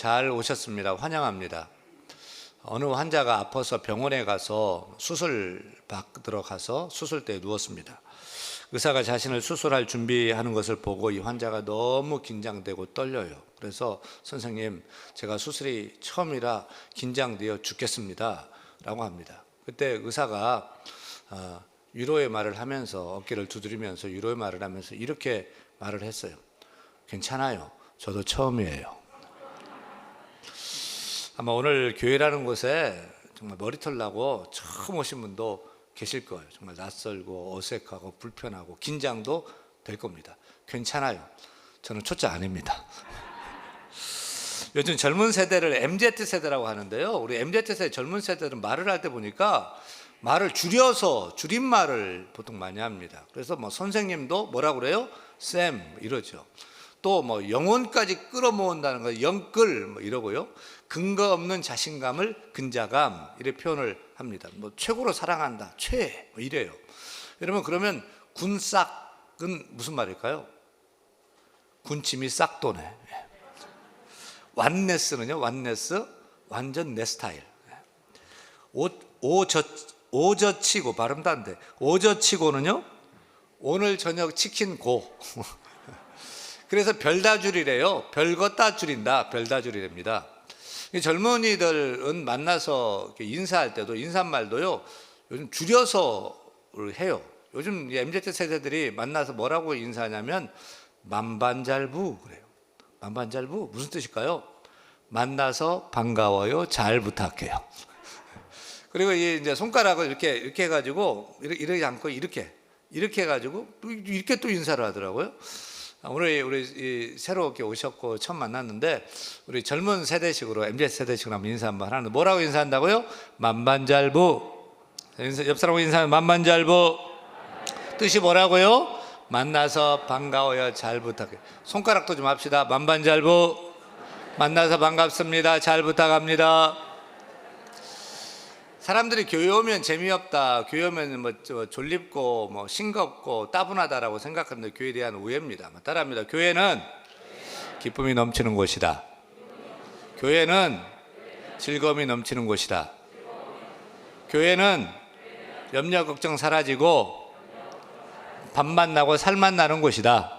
잘 오셨습니다. 환영합니다. 어느 환자가 아파서 병원에 가서 수술 받으러 가서 수술대에 누웠습니다. 의사가 자신을 수술할 준비하는 것을 보고 이 환자가 너무 긴장되고 떨려요. 그래서 선생님, 제가 수술이 처음이라 긴장되어 죽겠습니다 라고 합니다. 그때 의사가 위로의 말을 하면서 어깨를 두드리면서 위로의 말을 하면서 이렇게 말을 했어요. 괜찮아요. 저도 처음이에요. 아마 오늘 교회라는 곳에 정말 머리털 나고 처음 오신 분도 계실 거예요. 정말 낯설고 어색하고 불편하고 긴장도 될 겁니다. 괜찮아요. 저는 초짜 아닙니다. 요즘 젊은 세대를 MZ세대라고 하는데요. 우리 MZ세대 젊은 세대들은 말을 할 때 보니까 말을 줄여서 줄임말을 보통 많이 합니다. 그래서 뭐 선생님도 뭐라고 그래요? 쌤 이러죠. 또 뭐 영혼까지 끌어모은다는 거 영끌 뭐 이러고요. 근거 없는 자신감을 근자감 이렇게 표현을 합니다. 뭐 최고로 사랑한다 최 뭐 이래요. 여러분 그러면 군싹은 무슨 말일까요? 군침이 싹 도네. 완네스는요, 완네스 완전 내 스타일. 오저치고 발음도 안 돼. 오저치고는요 오늘 저녁 치킨 고. 그래서 별다줄이래요. 별거 다 줄인다. 별다줄이랍니다. 젊은이들은 만나서 인사할 때도 인사말도요 요즘 줄여서 해요. 요즘 MZ 세대들이 만나서 뭐라고 인사하냐면 만반잘부 그래요. 만반잘부 무슨 뜻일까요? 만나서 반가워요. 잘 부탁해요. 그리고 이제 손가락을 이렇게 해가지고 이러지 않고 이렇게 해가지고 이렇게 또 인사를 하더라고요. 오늘 우리 새로 이렇게 오셨고 처음 만났는데 우리 젊은 세대식으로 MZ 세대식으로 한번 인사 한번 하는데 뭐라고 인사한다고요? 만반잘부. 옆 사람하고 인사하면 만반잘부. 뜻이 뭐라고요? 만나서 반가워요. 잘 부탁해요. 손가락도 좀 합시다. 만반잘부. 만나서 반갑습니다. 잘 부탁합니다. 사람들이 교회 오면 재미없다, 교회 오면 뭐 졸립고 뭐 싱겁고 따분하다라고 생각하는데 교회에 대한 오해입니다. 따라합니다. 교회는 기쁨이 넘치는 곳이다. 교회는 즐거움이 넘치는 곳이다. 교회는 염려 걱정 사라지고 밥만 나고 살만 나는 곳이다.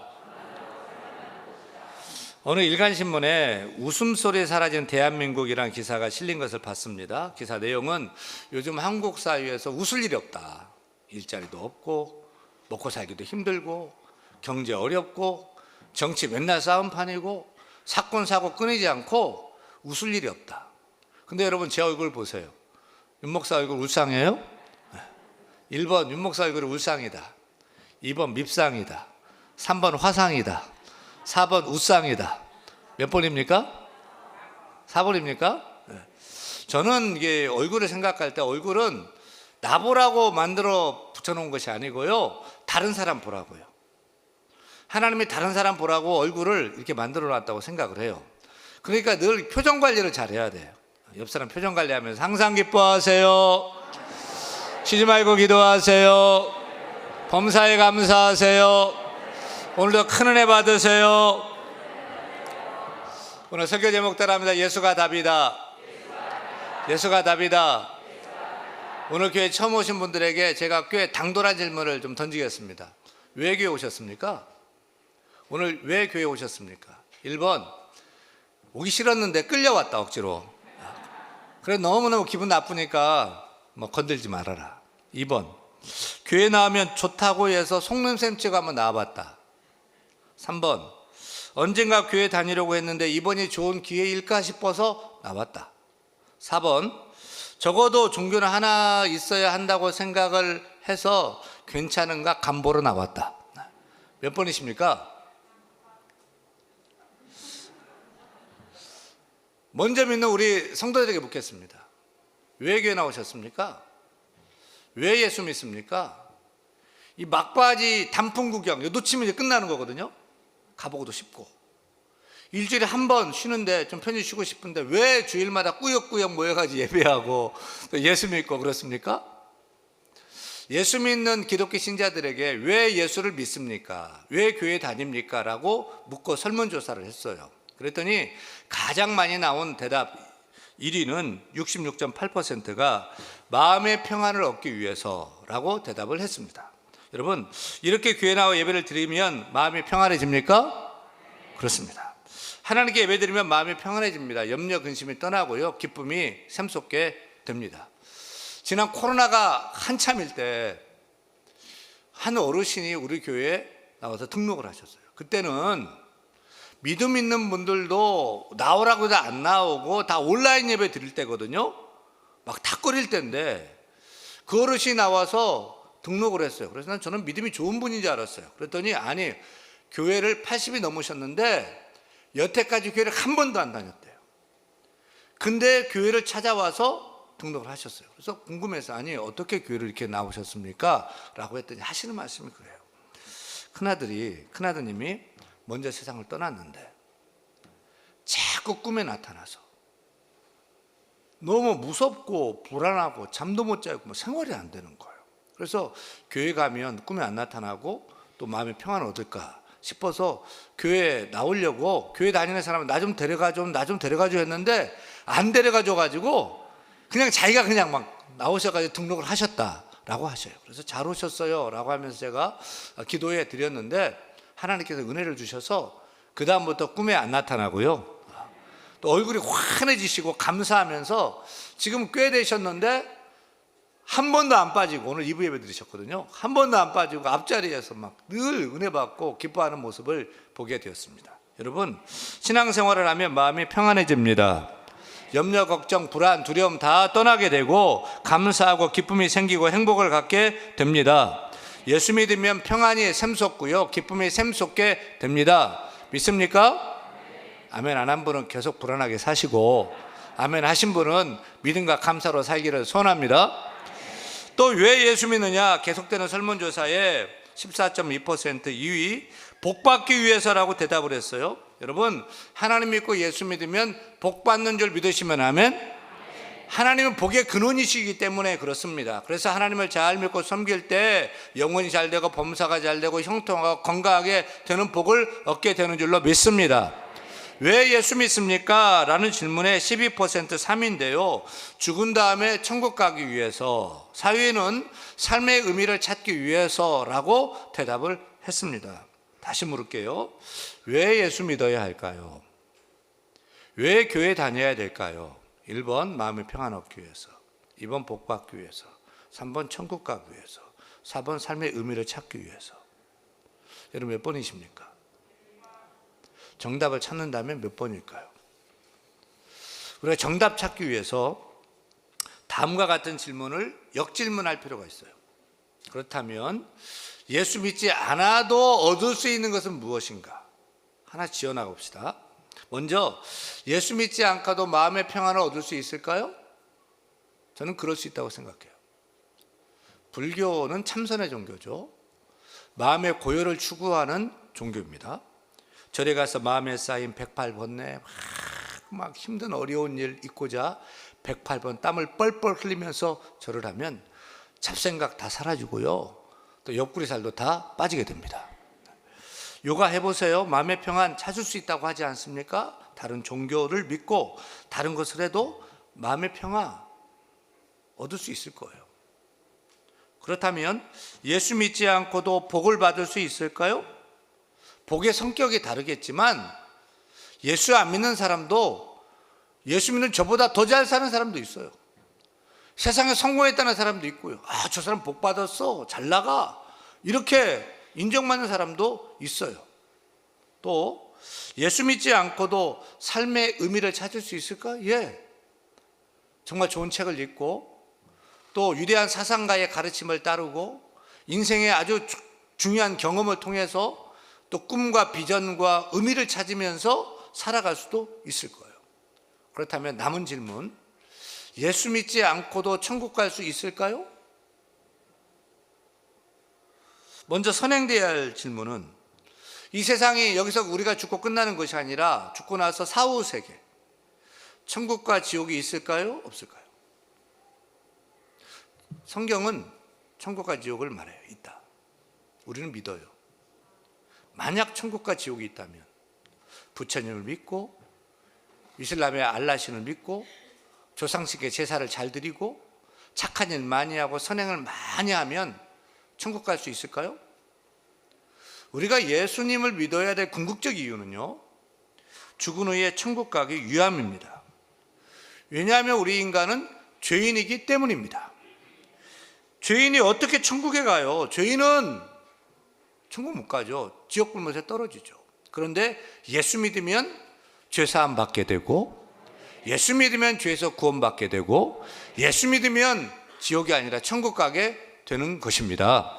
어느 일간신문에 웃음소리 사라진 대한민국이라는 기사가 실린 것을 봤습니다. 기사 내용은 요즘 한국 사회에서 웃을 일이 없다. 일자리도 없고 먹고 살기도 힘들고 경제 어렵고 정치 맨날 싸움판이고 사건 사고 끊이지 않고 웃을 일이 없다. 근데 여러분 제 얼굴 보세요. 윤 목사 얼굴 울상이에요? 1번 윤 목사 얼굴이 울상이다. 2번 밉상이다. 3번 화상이다. 4번 웃상이다. 몇 번입니까? 4번입니까? 저는 이게 얼굴을 생각할 때 얼굴은 나보라고 만들어 붙여놓은 것이 아니고요. 다른 사람 보라고요. 하나님이 다른 사람 보라고 얼굴을 이렇게 만들어 놨다고 생각을 해요. 그러니까 늘 표정 관리를 잘해야 돼요. 옆 사람 표정 관리하면서 항상 기뻐하세요. 쉬지 말고 기도하세요. 범사에 감사하세요. 오늘도 큰 은혜 받으세요. 오늘 설교 제목 따라합니다. 예수가 답이다. 예수가 답이다. 오늘 교회 처음 오신 분들에게 제가 꽤 당돌한 질문을 좀 던지겠습니다. 왜 교회 오셨습니까? 오늘 왜 교회 오셨습니까? 1번 오기 싫었는데 끌려왔다 억지로. 그래 너무너무 기분 나쁘니까 뭐 건들지 말아라. 2번 교회 나오면 좋다고 해서 속눈샘 치고 한번 나와봤다. 3번 언젠가 교회 다니려고 했는데 이번이 좋은 기회일까 싶어서 나왔다. 4번 적어도 종교는 하나 있어야 한다고 생각을 해서 괜찮은가 간보러 나왔다. 몇 번이십니까? 먼저 믿는 우리 성도들에게 묻겠습니다. 왜 교회 나오셨습니까? 왜 예수 믿습니까? 이 막바지 단풍 구경 이거 놓치면 이제 끝나는 거거든요. 가보고도 싶고 일주일에 한 번 쉬는데 좀 편히 쉬고 싶은데 왜 주일마다 꾸역꾸역 모여가지고 예배하고 예수 믿고 그렇습니까? 예수 믿는 기독교 신자들에게 왜 예수를 믿습니까? 왜 교회 다닙니까? 라고 묻고 설문조사를 했어요. 그랬더니 가장 많이 나온 대답 1위는 66.8%가 마음의 평안을 얻기 위해서라고 대답을 했습니다. 여러분, 이렇게 교회 나와 예배를 드리면 마음이 평안해집니까? 그렇습니다. 하나님께 예배 드리면 마음이 평안해집니다. 염려 근심이 떠나고요, 기쁨이 샘솟게 됩니다. 지난 코로나가 한참일 때 한 어르신이 우리 교회에 나와서 등록을 하셨어요. 그때는 믿음 있는 분들도 나오라고 해도 안 나오고 다 온라인 예배 드릴 때거든요. 막 탁거릴 때인데 그 어르신이 나와서 등록을 했어요. 그래서 저는 믿음이 좋은 분인 줄 알았어요. 그랬더니 아니, 교회를 80이 넘으셨는데 여태까지 교회를 한 번도 안 다녔대요. 근데 교회를 찾아와서 등록을 하셨어요. 그래서 궁금해서 아니, 어떻게 교회를 이렇게 나오셨습니까? 라고 했더니 하시는 말씀이 그래요. 큰아드님이 먼저 세상을 떠났는데 자꾸 꿈에 나타나서 너무 무섭고 불안하고 잠도 못 자고 뭐 생활이 안 되는 거예요. 그래서 교회 가면 꿈에 안 나타나고 또 마음의 평안을 얻을까 싶어서 교회에 나오려고 교회 다니는 사람은 나 좀 데려가줘 했는데 안 데려가줘 가지고 그냥 자기가 그냥 막 나오셔가지고 등록을 하셨다라고 하셔요. 그래서 잘 오셨어요 라고 하면서 제가 기도해 드렸는데 하나님께서 은혜를 주셔서 그 다음부터 꿈에 안 나타나고요, 또 얼굴이 환해지시고 감사하면서 지금 꽤 되셨는데 한 번도 안 빠지고, 오늘 2부 예배 드리셨거든요, 한 번도 안 빠지고 앞자리에서 막 늘 은혜 받고 기뻐하는 모습을 보게 되었습니다. 여러분, 신앙생활을 하면 마음이 평안해집니다. 염려, 걱정, 불안, 두려움 다 떠나게 되고 감사하고 기쁨이 생기고 행복을 갖게 됩니다. 예수 믿으면 평안이 샘솟고요, 기쁨이 샘솟게 됩니다. 믿습니까? 아멘 안 한 분은 계속 불안하게 사시고, 아멘 하신 분은 믿음과 감사로 살기를 소원합니다. 또 왜 예수 믿느냐? 계속되는 설문조사에 14.2% 2위 복받기 위해서라고 대답을 했어요. 여러분, 하나님 믿고 예수 믿으면 복 받는 줄 믿으시면 아멘? 하나님은 복의 근원이시기 때문에 그렇습니다. 그래서 하나님을 잘 믿고 섬길 때 영혼이 잘 되고 범사가 잘 되고 형통하고 건강하게 되는 복을 얻게 되는 줄로 믿습니다. 왜 예수 믿습니까? 라는 질문에 12% 3인데요 죽은 다음에 천국 가기 위해서, 4위는 삶의 의미를 찾기 위해서라고 대답을 했습니다. 다시 물을게요. 왜 예수 믿어야 할까요? 왜 교회 다녀야 될까요? 1번 마음의 평안 얻기 위해서, 2번 복 받기 위해서, 3번 천국 가기 위해서, 4번 삶의 의미를 찾기 위해서. 여러분 몇 번이십니까? 정답을 찾는다면 몇 번일까요? 우리가 정답 찾기 위해서 다음과 같은 질문을 역질문할 필요가 있어요. 그렇다면 예수 믿지 않아도 얻을 수 있는 것은 무엇인가? 하나 지어나가 봅시다. 먼저, 예수 믿지 않고도 마음의 평안을 얻을 수 있을까요? 저는 그럴 수 있다고 생각해요. 불교는 참선의 종교죠. 마음의 고요를 추구하는 종교입니다. 절에 가서 마음에 쌓인 108번뇌, 막 힘든 어려운 일 잊고자 108번 땀을 뻘뻘 흘리면서 절을 하면 잡생각 다 사라지고요, 또 옆구리살도 다 빠지게 됩니다. 요가 해보세요. 마음의 평안 찾을 수 있다고 하지 않습니까? 다른 종교를 믿고 다른 것을 해도 마음의 평안 얻을 수 있을 거예요. 그렇다면 예수 믿지 않고도 복을 받을 수 있을까요? 복의 성격이 다르겠지만 예수 안 믿는 사람도 예수 믿는 저보다 더 잘 사는 사람도 있어요. 세상에 성공했다는 사람도 있고요. 아, 저 사람 복 받았어, 잘 나가, 이렇게 인정받는 사람도 있어요. 또 예수 믿지 않고도 삶의 의미를 찾을 수 있을까? 예. 정말 좋은 책을 읽고 또 위대한 사상가의 가르침을 따르고 인생의 아주 중요한 경험을 통해서 또 꿈과 비전과 의미를 찾으면서 살아갈 수도 있을 거예요. 그렇다면 남은 질문, 예수 믿지 않고도 천국 갈 수 있을까요? 먼저 선행돼야 할 질문은, 이 세상이 여기서 우리가 죽고 끝나는 것이 아니라 죽고 나서 사후 세계, 천국과 지옥이 있을까요? 없을까요? 성경은 천국과 지옥을 말해요. 있다. 우리는 믿어요. 만약 천국과 지옥이 있다면 부처님을 믿고 이슬람의 알라신을 믿고 조상식의 제사를 잘 드리고 착한 일 많이 하고 선행을 많이 하면 천국 갈 수 있을까요? 우리가 예수님을 믿어야 될 궁극적 이유는요, 죽은 후에 천국 가기 위함입니다. 왜냐하면 우리 인간은 죄인이기 때문입니다. 죄인이 어떻게 천국에 가요? 죄인은 천국 못 가죠. 지옥 불못에 떨어지죠. 그런데 예수 믿으면 죄사함 받게 되고, 예수 믿으면 죄에서 구원받게 되고, 예수 믿으면 지옥이 아니라 천국 가게 되는 것입니다.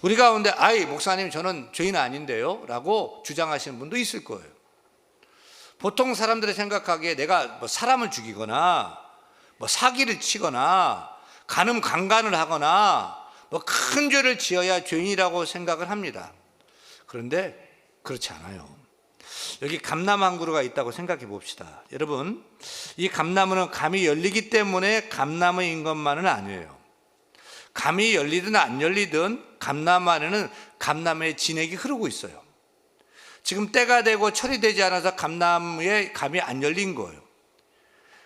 우리 가운데 목사님 저는 죄인 아닌데요 라고 주장하시는 분도 있을 거예요. 보통 사람들이 생각하기에 내가 뭐 사람을 죽이거나 뭐 사기를 치거나 간음 강간을 하거나 뭐 큰 죄를 지어야 죄인이라고 생각을 합니다. 그런데 그렇지 않아요. 여기 감나무 한 그루가 있다고 생각해 봅시다. 여러분, 이 감나무는 감이 열리기 때문에 감나무인 것만은 아니에요. 감이 열리든 안 열리든 감나무 안에는 감나무의 진액이 흐르고 있어요. 지금 때가 되고 철이 되지 않아서 감나무에 감이 안 열린 거예요.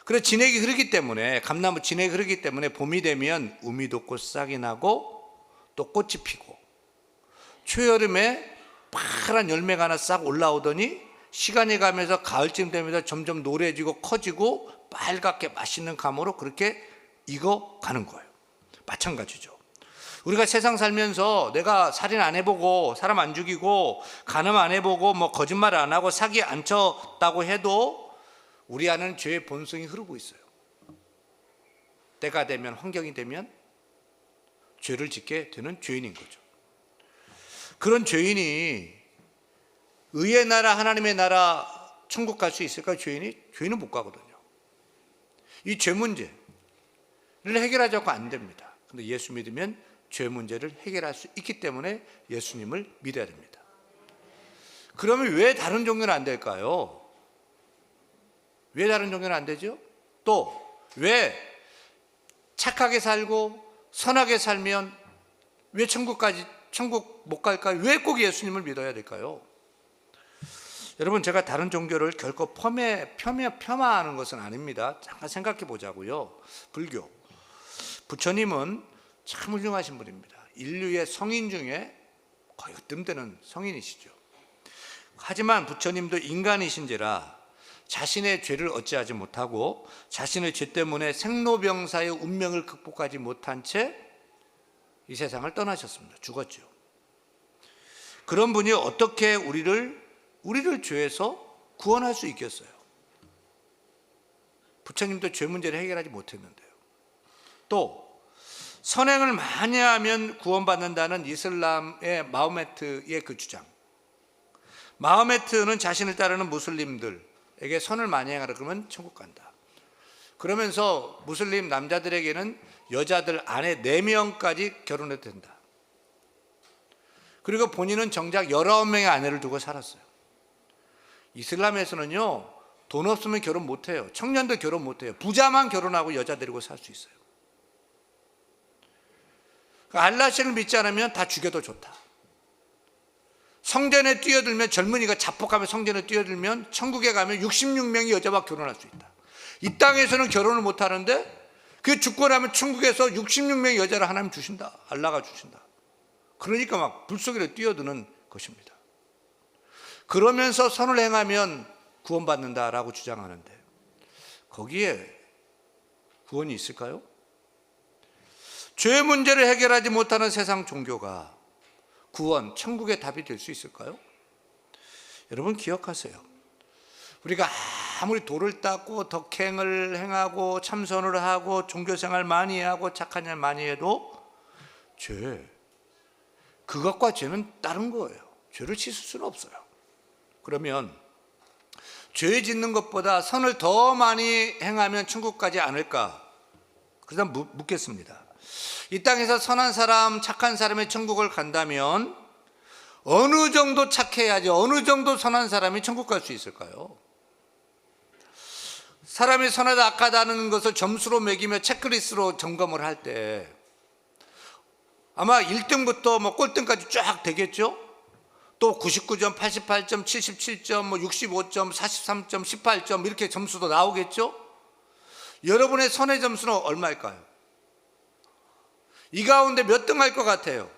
그래서 진액이 흐르기 때문에, 감나무 진액이 흐르기 때문에 봄이 되면 우미 돋고 싹이 나고 또 꽃이 피고, 초여름에 파란 열매가 하나 싹 올라오더니 시간이 가면서 가을쯤 되면서 점점 노래지고 커지고 빨갛게 맛있는 감으로 그렇게 익어가는 거예요. 마찬가지죠. 우리가 세상 살면서 내가 살인 안 해보고 사람 안 죽이고 간음 안 해보고 뭐 거짓말 안 하고 사기 안 쳤다고 해도 우리 안에는 죄의 본성이 흐르고 있어요. 때가 되면, 환경이 되면 죄를 짓게 되는 죄인인 거죠. 그런 죄인이 의의 나라, 하나님의 나라, 천국 갈 수 있을까요? 죄인은 못 가거든요. 이 죄 문제를 해결하자고 안 됩니다. 근데 예수 믿으면 죄 문제를 해결할 수 있기 때문에 예수님을 믿어야 됩니다. 그러면 왜 다른 종교는 안 될까요? 왜 다른 종교는 안 되죠? 또 왜 착하게 살고 선하게 살면 왜 천국 못 갈까요? 왜 꼭 예수님을 믿어야 될까요? 여러분, 제가 다른 종교를 결코 폄하하는 것은 아닙니다. 잠깐 생각해 보자고요. 불교, 부처님은 참 훌륭하신 분입니다. 인류의 성인 중에 거의 으뜸되는 성인이시죠. 하지만 부처님도 인간이신지라 자신의 죄를 어찌하지 못하고 자신의 죄 때문에 생로병사의 운명을 극복하지 못한 채 이 세상을 떠나셨습니다. 죽었죠. 그런 분이 어떻게 우리를 죄에서 구원할 수 있겠어요? 부처님도 죄 문제를 해결하지 못했는데요. 또 선행을 많이 하면 구원받는다는 이슬람의 마호메트의 그 주장. 마호메트는 자신을 따르는 무슬림들에게 선을 많이 행하라 그러면 천국 간다. 그러면서 무슬림 남자들에게는 여자들 아내 4명까지 결혼해도 된다. 그리고 본인은 정작 19명의 아내를 두고 살았어요. 이슬람에서는요, 돈 없으면 결혼 못해요. 청년도 결혼 못해요. 부자만 결혼하고 여자 데리고 살 수 있어요. 알라신을 믿지 않으면 다 죽여도 좋다. 성전에 뛰어들면, 젊은이가 자폭하며 성전에 뛰어들면 천국에 가면 66명의 여자와 결혼할 수 있다. 이 땅에서는 결혼을 못하는데 그 죽고 나면 천국에서 66명의 여자를 하나님 주신다. 알라가 주신다. 그러니까 막 불속에 뛰어드는 것입니다. 그러면서 선을 행하면 구원받는다라고 주장하는데 거기에 구원이 있을까요? 죄 문제를 해결하지 못하는 세상 종교가 구원, 천국의 답이 될 수 있을까요? 여러분 기억하세요. 우리가 아무리 돌을 닦고 덕행을 행하고 참선을 하고 종교생활 많이 하고 착한 일 많이 해도 그것과 죄는 다른 거예요. 죄를 씻을 수는 없어요. 그러면 죄 짓는 것보다 선을 더 많이 행하면 천국 가지 않을까? 그래서 묻겠습니다. 이 땅에서 선한 사람, 착한 사람의 천국을 간다면 어느 정도 착해야지, 어느 정도 선한 사람이 천국 갈 수 있을까요? 사람이 선하다 악하다는 것을 점수로 매기며 체크리스트로 점검을 할 때 아마 1등부터 뭐 꼴등까지 쫙 되겠죠? 또 99점, 88점, 77점, 뭐 65점, 43점, 18점 이렇게 점수도 나오겠죠? 여러분의 선의 점수는 얼마일까요? 이 가운데 몇 등 할 것 같아요?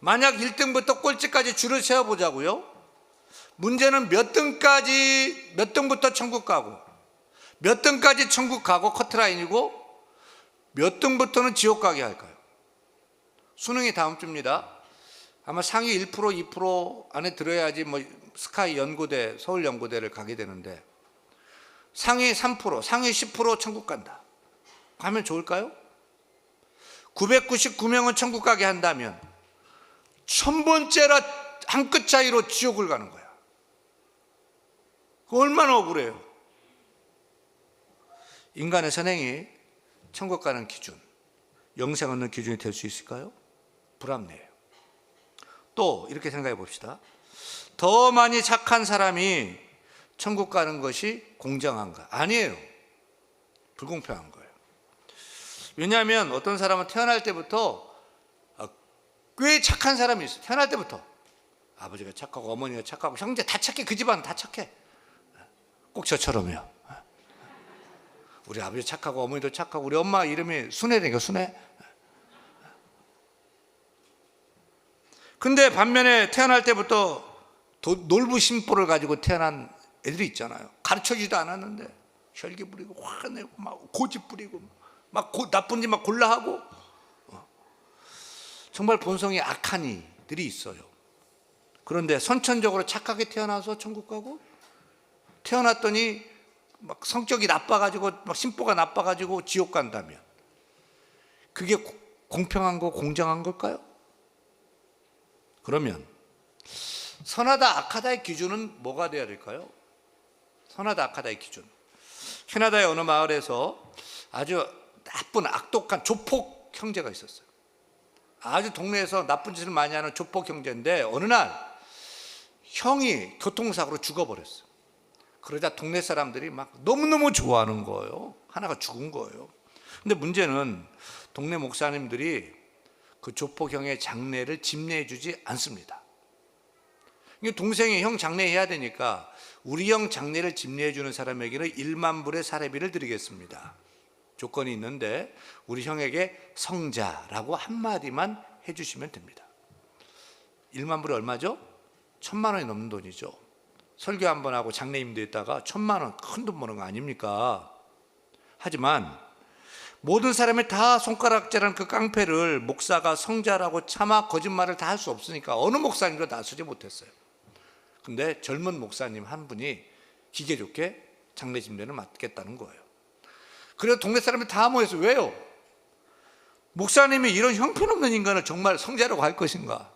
만약 1등부터 꼴찌까지 줄을 세워보자고요. 문제는 몇 등부터 천국 가고, 몇 등까지 천국 가고 커트라인이고, 몇 등부터는 지옥 가게 할까요? 수능이 다음 주입니다. 아마 상위 1%, 2% 안에 들어야지 뭐 스카이 연고대, 서울 연고대를 가게 되는데, 상위 3%, 상위 10% 천국 간다. 가면 좋을까요? 999명은 천국 가게 한다면 1000번째라 한 끗 차이로 지옥을 가는 거야. 얼마나 억울해요. 인간의 선행이 천국 가는 기준, 영생 얻는 기준이 될 수 있을까요? 불합리해요. 또 이렇게 생각해 봅시다. 더 많이 착한 사람이 천국 가는 것이 공정한가? 아니에요. 불공평한 거예요. 왜냐하면 어떤 사람은 태어날 때부터 꽤 착한 사람이 있어요. 태어날 때부터 아버지가 착하고 어머니가 착하고 형제 다 착해. 그 집안 다 착해. 꼭 저처럼요. 우리 아버지 착하고 어머니도 착하고 우리 엄마 이름이 순애니까 순애. 근데 반면에 태어날 때부터 놀부심보를 가지고 태어난 애들이 있잖아요. 가르쳐주지도 않았는데 혈기 부리고 화내고 막 고집 부리고 막 나쁜 짓 막 골라하고 정말 본성이 악한 이들이 있어요. 그런데 선천적으로 착하게 태어나서 천국 가고 태어났더니 막 성격이 나빠가지고 막 심보가 나빠가지고 지옥 간다면 그게 공평한 거 공정한 걸까요? 그러면 선하다 악하다의 기준은 뭐가 되어야 될까요? 선하다 악하다의 기준. 캐나다의 어느 마을에서 아주 나쁜 악독한 조폭 형제가 있었어요. 아주 동네에서 나쁜 짓을 많이 하는 조폭 형제인데 어느 날 형이 교통사고로 죽어버렸어요. 그러자 동네 사람들이 막 너무너무 좋아하는 거예요. 하나가 죽은 거예요. 근데 문제는 동네 목사님들이 그 조폭 형의 장례를 집례해 주지 않습니다. 동생이 형 장례해야 되니까 우리 형 장례를 집례해 주는 사람에게는 1만 불의 사례비를 드리겠습니다. 조건이 있는데 우리 형에게 성자라고 한마디만 해주시면 됩니다. 1만 불이 얼마죠? 1000만 원이 넘는 돈이죠. 설교 한 번 하고 장례 임대했다가 1000만 원 큰 돈 버는 거 아닙니까? 하지만 모든 사람이 다 손가락질하는 그 깡패를 목사가 성자라고 차마 거짓말을 다 할 수 없으니까 어느 목사님도 나서지 못했어요. 근데 젊은 목사님 한 분이 기계 좋게 장례 집례를 맡겠다는 거예요. 그래서 동네 사람이 다 모여서 왜요? 목사님이 이런 형편없는 인간을 정말 성자라고 할 것인가?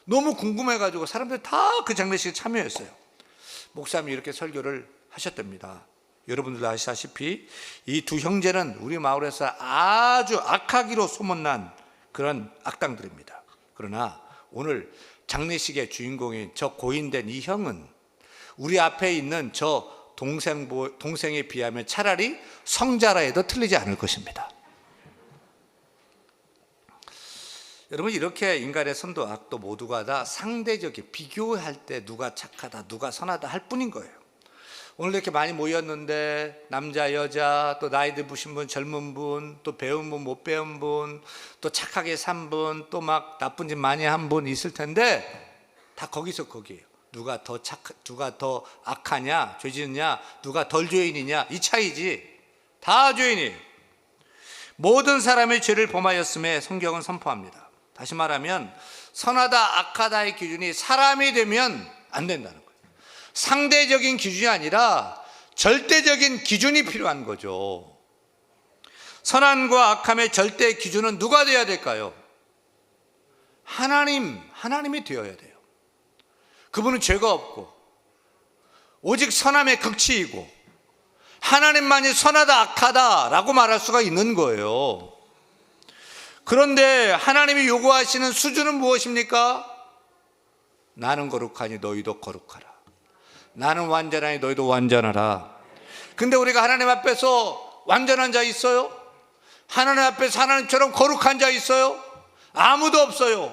너무 궁금해가지고 사람들이 다 그 장례식에 참여했어요. 목사님이 이렇게 설교를 하셨답니다. 여러분들도 아시다시피 이 두 형제는 우리 마을에서 아주 악하기로 소문난 그런 악당들입니다. 그러나 오늘 장례식의 주인공인 저 고인된 이 형은 우리 앞에 있는 저 동생에 비하면 차라리 성자라 해도 틀리지 않을 것입니다. 여러분, 이렇게 인간의 선도 악도 모두가 다 상대적인, 비교할 때 누가 착하다 누가 선하다 할 뿐인 거예요. 오늘 이렇게 많이 모였는데 남자 여자 또 나이 드신 분 젊은 분 또 배운 분 못 배운 분 또 착하게 산 분 또 막 나쁜 짓 많이 한 분 있을 텐데 다 거기서 거기에요. 누가 더 악하냐 죄 짓느냐 누가 덜 죄인이냐 이 차이지. 다 죄인이에요. 모든 사람의 죄를 범하였음에 성경은 선포합니다. 다시 말하면 선하다 악하다의 기준이 사람이 되면 안 된다는 거예요. 상대적인 기준이 아니라 절대적인 기준이 필요한 거죠. 선함과 악함의 절대 기준은 누가 되어야 될까요? 하나님이 되어야 돼요. 그분은 죄가 없고 오직 선함의 극치이고 하나님만이 선하다 악하다라고 말할 수가 있는 거예요. 그런데 하나님이 요구하시는 수준은 무엇입니까? 나는 거룩하니 너희도 거룩하라. 나는 완전하니 너희도 완전하라. 근데 우리가 하나님 앞에서 완전한 자 있어요? 하나님 앞에서 하나님처럼 거룩한 자 있어요? 아무도 없어요.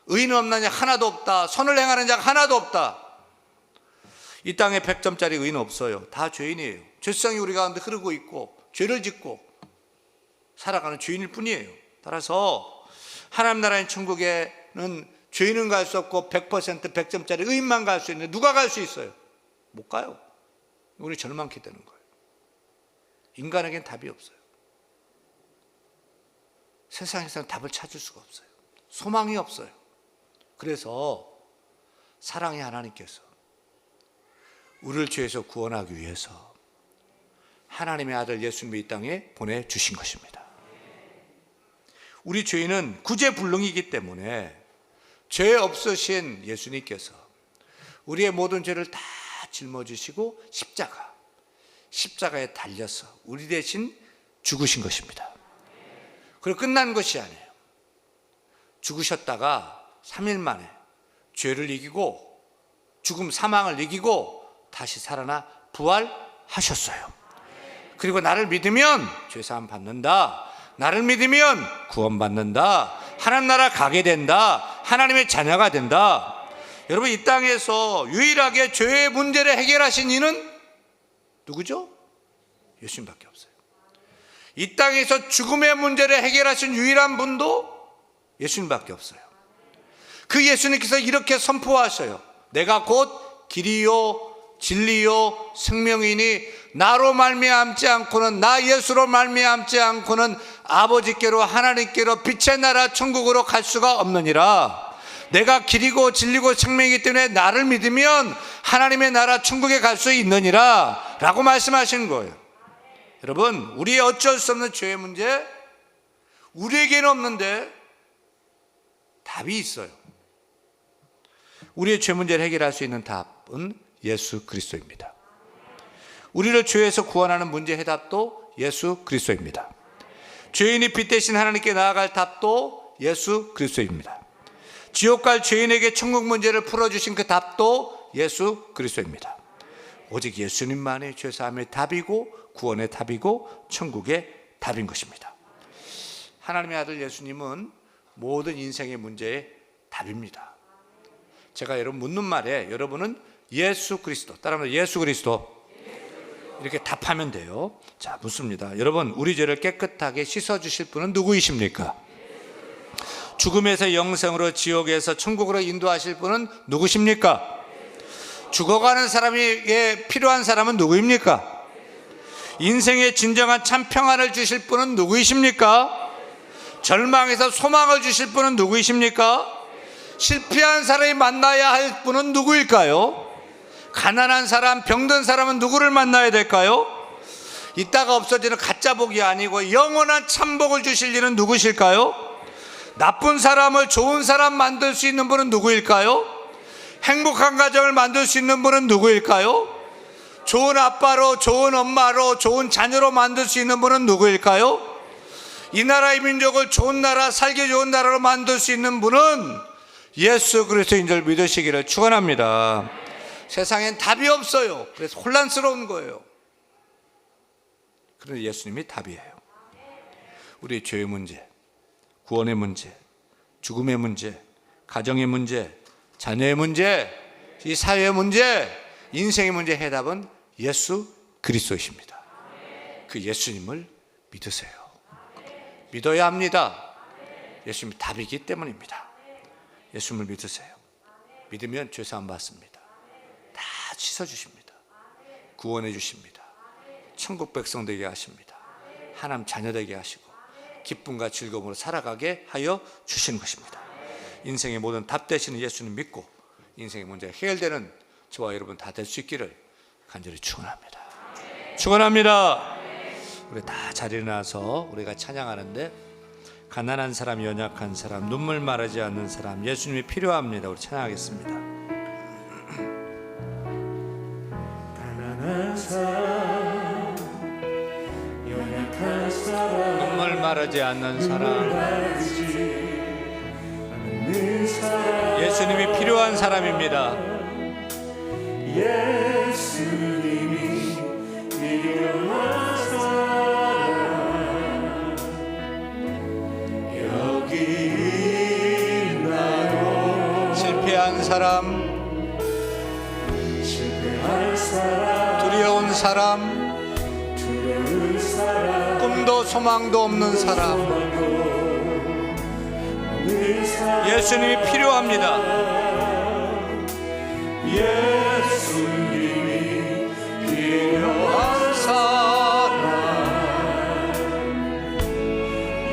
의인 없느냐? 하나도 없다. 선을 행하는 자가 하나도 없다. 이 땅에 100점짜리 의인 없어요. 다 죄인이에요. 죄성이 우리 가운데 흐르고 있고 죄를 짓고 살아가는 죄인일 뿐이에요. 따라서 하나님 나라의 천국에는 죄인은 갈 수 없고 100% 100점짜리 의인만 갈 수 있는데 누가 갈 수 있어요? 못 가요. 우리 절망케 되는 거예요. 인간에겐 답이 없어요. 세상에서는 답을 찾을 수가 없어요. 소망이 없어요. 그래서 사랑의 하나님께서 우리를 죄에서 구원하기 위해서 하나님의 아들 예수님을 이 땅에 보내주신 것입니다. 우리 죄인은 구제불능이기 때문에 죄 없으신 예수님께서 우리의 모든 죄를 다 짊어지시고 십자가에 달려서 우리 대신 죽으신 것입니다. 그리고 끝난 것이 아니에요. 죽으셨다가 3일 만에 죄를 이기고 죽음 사망을 이기고 다시 살아나 부활하셨어요. 그리고 나를 믿으면 죄사함 받는다. 나를 믿으면 구원받는다. 하나님 나라 가게 된다. 하나님의 자녀가 된다. 여러분, 이 땅에서 유일하게 죄의 문제를 해결하신 이는 누구죠? 예수님밖에 없어요. 이 땅에서 죽음의 문제를 해결하신 유일한 분도 예수님밖에 없어요. 그 예수님께서 이렇게 선포하셔요. 내가 곧 길이요 진리요 생명이니 나로 말미암지 않고는, 나 예수로 말미암지 않고는 아버지께로, 하나님께로, 빛의 나라 천국으로 갈 수가 없느니라. 내가 길이고 진리고 생명이기 때문에 나를 믿으면 하나님의 나라 천국에 갈 수 있느니라 라고 말씀하시는 거예요. 여러분, 우리의 어쩔 수 없는 죄의 문제, 우리에게는 없는데 답이 있어요. 우리의 죄 문제를 해결할 수 있는 답은 예수 그리스도입니다. 우리를 죄에서 구원하는 문제 해답도 예수 그리스도입니다. 죄인이 빛 대신 하나님께 나아갈 답도 예수 그리스도입니다. 지옥 갈 죄인에게 천국 문제를 풀어주신 그 답도 예수 그리스도입니다. 오직 예수님만이 죄사함의 답이고 구원의 답이고 천국의 답인 것입니다. 하나님의 아들 예수님은 모든 인생의 문제의 답입니다. 제가 여러분 묻는 말에 여러분은 예수 그리스도, 따라하면 예수 그리스도 이렇게 답하면 돼요. 자, 묻습니다. 여러분, 우리 죄를 깨끗하게 씻어주실 분은 누구이십니까? 죽음에서 영생으로, 지옥에서 천국으로 인도하실 분은 누구십니까? 죽어가는 사람에게 필요한 사람은 누구입니까? 인생의 진정한 참 평안을 주실 분은 누구이십니까? 절망에서 소망을 주실 분은 누구이십니까? 실패한 사람이 만나야 할 분은 누구일까요? 가난한 사람, 병든 사람은 누구를 만나야 될까요? 이따가 없어지는 가짜 복이 아니고 영원한 참복을 주실 이는 누구실까요? 나쁜 사람을 좋은 사람 만들 수 있는 분은 누구일까요? 행복한 가정을 만들 수 있는 분은 누구일까요? 좋은 아빠로, 좋은 엄마로, 좋은 자녀로 만들 수 있는 분은 누구일까요? 이 나라의 민족을 좋은 나라, 살기 좋은 나라로 만들 수 있는 분은 예수 그리스도인 줄 믿으시기를 축원합니다. 세상엔 답이 없어요. 그래서 혼란스러운 거예요. 그런데 예수님이 답이에요. 우리의 죄의 문제, 구원의 문제, 죽음의 문제, 가정의 문제, 자녀의 문제, 이 사회의 문제, 인생의 문제 해답은 예수 그리스도이십니다. 그 예수님을 믿으세요. 믿어야 합니다. 예수님이 답이기 때문입니다. 예수님을 믿으세요. 믿으면 죄사함 받습니다. 다 씻어주십니다. 구원해 주십니다. 천국 백성 되게 하십니다. 하나님 자녀 되게 하시고 기쁨과 즐거움으로 살아가게 하여 주시는 것입니다. 인생의 모든 답 되시는 예수님 믿고 인생의 문제가 해결되는 저와 여러분 다 될 수 있기를 간절히 축원합니다. 축원합니다. 우리 다 자리에 나서 우리가 찬양하는데, 가난한 사람, 연약한 사람, 눈물 마르지 않는 사람, 예수님이 필요합니다. 우리 찬양하겠습니다. 가난한 사람, 연약한 사람, 눈물 마르지 않는 사람, 예수님이 필요한 사람입니다. 예수님이 필요한 사람, 여기 있나요? 패한 사람, 실패할 사람 두려운 사람, 두려운 사람 꿈도 소망도 없는 사람, 늘 사랑 예수님이 필요합니다. 예수님이 필요한 사람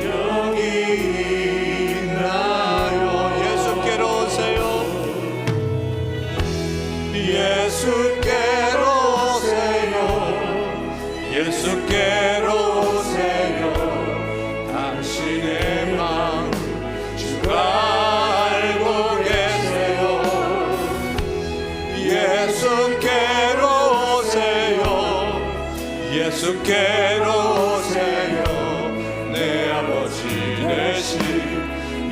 여기 있나요? 예수께로 오세요. 예수께로 오세요 예수께로 오세요 당신의 마음 주가 알고 계세요 예수께로 오세요 예수께로 오세요 내 아버지 되신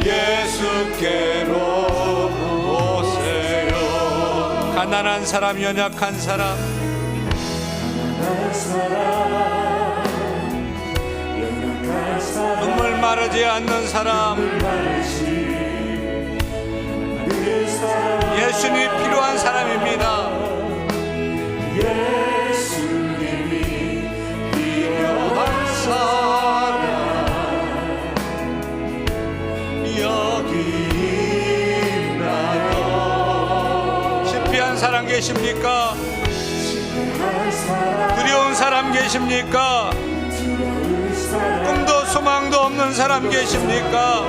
예수께로 오세요 가난한 사람, 연약한 사람, 연약한 사람 눈물 마르지 않는 사람, 늘 사랑 예수님이 필요한 사람입니다. 예수님이 필요한 사람 여기 있나요 실패한 사람 계십니까? 실패할 사람 두려운 사람 계십니까? 두려운 사람 꿈도 소망도 없는 사람 계십니까?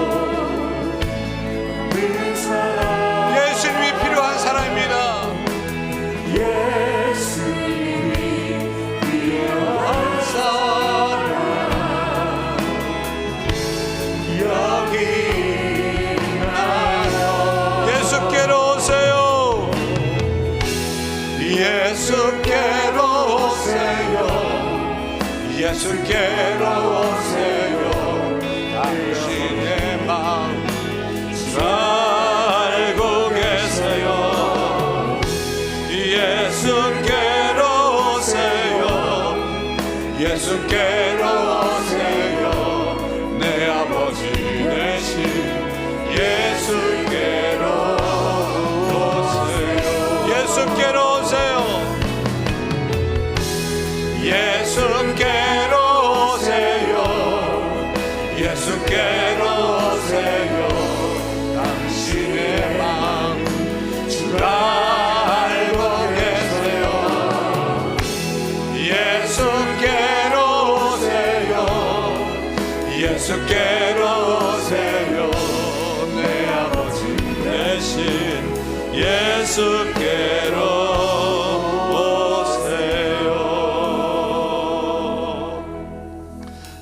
늘 사랑 예수님이 필요한 사람입니다. 예수님이 필요한 사람 여기 있나요 예수께로 오세요. 예수께로 오세요 예수께로 오세요 당신의 마음 알고 계세요 예수께로 오세요 예수께로 오세요 내 아버지 되신 예수께로 오세요 예수께로 오세요. 예수께로 오세요 예수께로 오세요 당신의 마음 주가 알고 계세요 예수께로 오세요 예수께로 오세요 내 아버지 되신 예수께로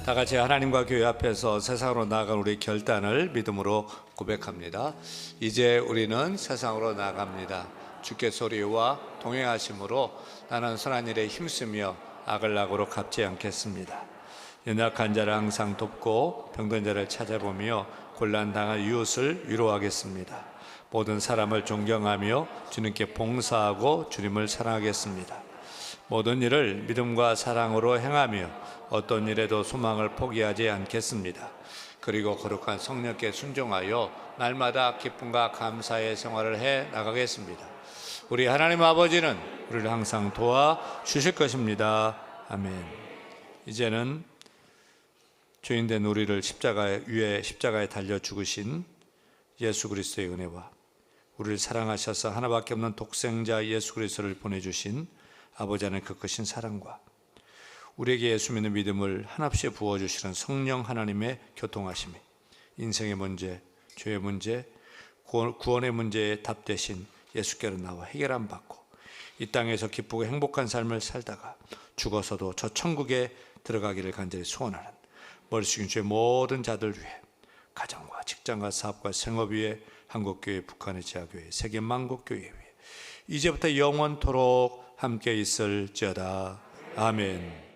다 같이 하나님과 교회 앞에서 세상으로 나아간 우리 결단을 믿음으로 고백합니다. 이제 우리는 세상으로 나갑니다. 주께 소리와 동행하심으로 나는 선한 일에 힘쓰며 악을 악으로 갚지 않겠습니다. 연약한 자를 항상 돕고 병든 자를 찾아보며 곤란당한 이웃을 위로하겠습니다. 모든 사람을 존경하며 주님께 봉사하고 주님을 사랑하겠습니다. 모든 일을 믿음과 사랑으로 행하며 어떤 일에도 소망을 포기하지 않겠습니다. 그리고 거룩한 성령께 순종하여 날마다 기쁨과 감사의 생활을 해 나가겠습니다. 우리 하나님 아버지는 우리를 항상 도와주실 것입니다. 아멘. 이제는 죄인된 우리를 십자가에 달려 죽으신 예수 그리스도의 은혜와 우리를 사랑하셔서 하나밖에 없는 독생자 예수 그리스도를 보내주신 아버지 하나님의 그 크신 사랑과 우리에게 예수 믿는 믿음을 한없이 부어주시는 성령 하나님의 교통하심이 인생의 문제, 죄의 문제, 구원의 문제에 답 대신 예수께로 나와 해결함 받고 이 땅에서 기쁘고 행복한 삶을 살다가 죽어서도 저 천국에 들어가기를 간절히 소원하는 머리 숙인 주의 모든 자들 위해 가정과 직장과 사업과 생업 위에 한국교회, 북한의 지하교회, 세계 만국교회 위해 이제부터 영원토록 함께 있을지어다. 아멘.